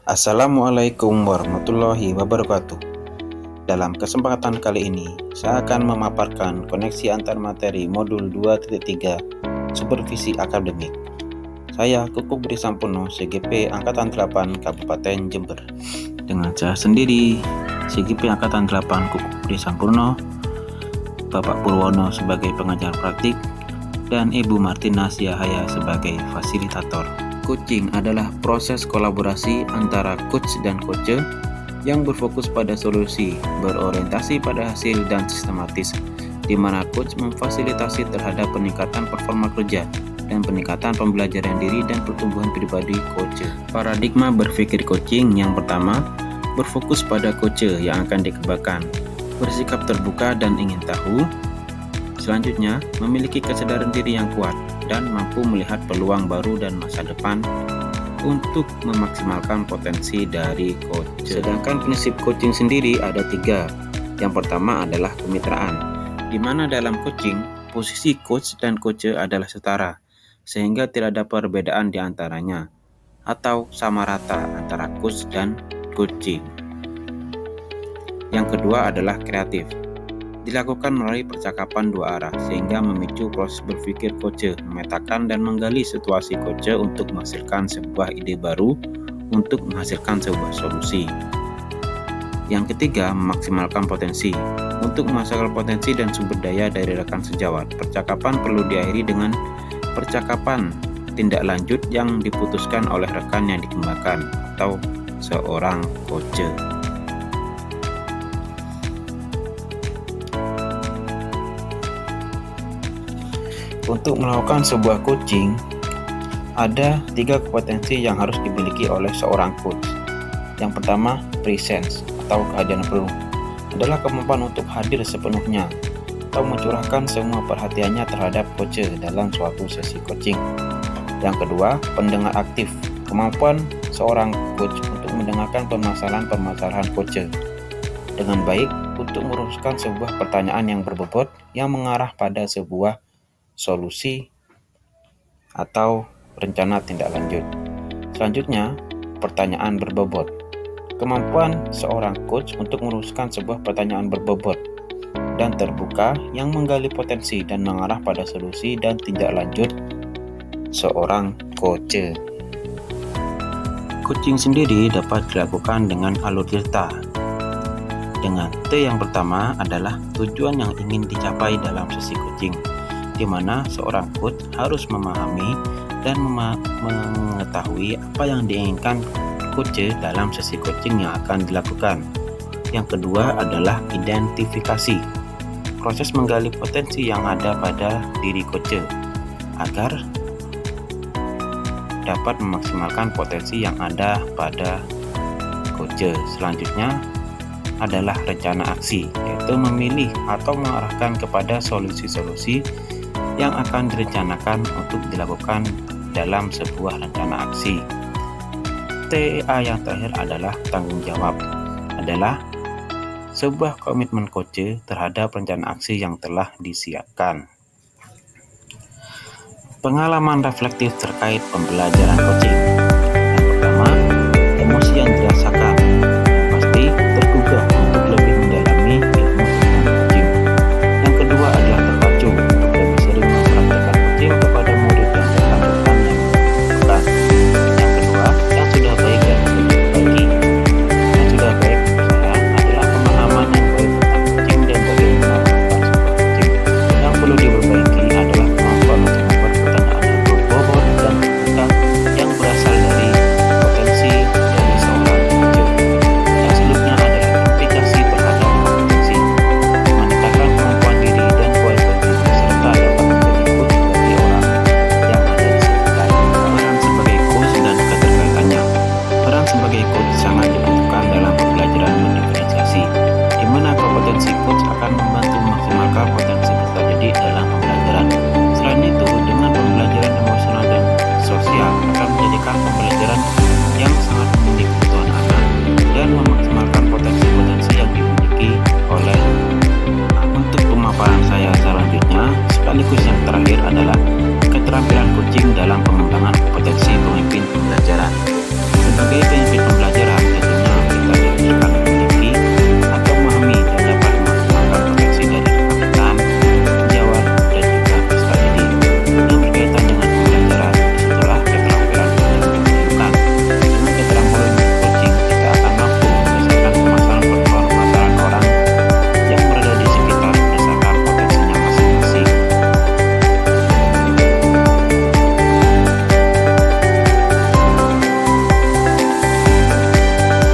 Assalamualaikum warahmatullahi wabarakatuh. Dalam kesempatan kali ini, saya akan memaparkan koneksi antar materi modul 2.3 Supervisi Akademik. Saya Kukuh Budi Sampurno, CGP Angkatan 8 Kabupaten Jember. Dengan saya sendiri, CGP Angkatan 8 Kukuh Budi Sampurno, Bapak Purwono sebagai pengajar praktik, dan Ibu Martina Yahaya sebagai fasilitator. Coaching adalah proses kolaborasi antara coach dan coach yang berfokus pada solusi, berorientasi pada hasil dan sistematis, di mana coach memfasilitasi terhadap peningkatan performa kerja dan peningkatan pembelajaran diri dan pertumbuhan pribadi coach. Paradigma berpikir coaching yang pertama, berfokus pada coach yang akan dikembangkan, bersikap terbuka dan ingin tahu. Selanjutnya, memiliki kesadaran diri yang kuat dan mampu melihat peluang baru dan masa depan untuk memaksimalkan potensi dari coach. Sedangkan prinsip coaching sendiri ada 3. Yang pertama adalah kemitraan, di mana dalam coaching, posisi coach dan coach adalah setara, sehingga tidak ada perbedaan di antaranya, atau sama rata antara coach dan coaching. Yang kedua adalah kreatif, dilakukan melalui percakapan dua arah sehingga memicu proses berpikir coach, memetakan dan menggali situasi coach untuk menghasilkan sebuah ide baru untuk menghasilkan sebuah solusi. Yang ketiga, memaksimalkan potensi. Untuk menghasilkan potensi dan sumber daya dari rekan sejawat, percakapan perlu diakhiri dengan percakapan tindak lanjut yang diputuskan oleh rekan yang dikembangkan atau seorang coach. Untuk melakukan sebuah coaching, ada 3 kompetensi yang harus dimiliki oleh seorang coach. Yang pertama, presence atau kehadiran penuh, adalah kemampuan untuk hadir sepenuhnya atau mencurahkan semua perhatiannya terhadap coach dalam suatu sesi coaching. Yang kedua, pendengar aktif, kemampuan seorang coach untuk mendengarkan permasalahan-permasalahan coach dengan baik untuk merumuskan sebuah pertanyaan yang berbobot yang mengarah pada sebuah solusi atau rencana tindak lanjut. Selanjutnya, pertanyaan berbobot. Kemampuan seorang coach untuk merumuskan sebuah pertanyaan berbobot dan terbuka yang menggali potensi dan mengarah pada solusi dan tindak lanjut seorang coach. Coaching sendiri dapat dilakukan dengan alur cerita. Dengan T yang pertama adalah tujuan yang ingin dicapai dalam sesi coaching, di mana seorang coach harus memahami dan mengetahui apa yang diinginkan coach dalam sesi coaching yang akan dilakukan. Yang kedua adalah identifikasi, proses menggali potensi yang ada pada diri coach agar dapat memaksimalkan potensi yang ada pada coach. Selanjutnya adalah rencana aksi, yaitu memilih atau mengarahkan kepada solusi-solusi yang akan direncanakan untuk dilakukan dalam sebuah rencana aksi. TEA yang terakhir adalah tanggung jawab, adalah sebuah komitmen coach terhadap rencana aksi yang telah disiapkan. Pengalaman reflektif terkait pembelajaran coaching.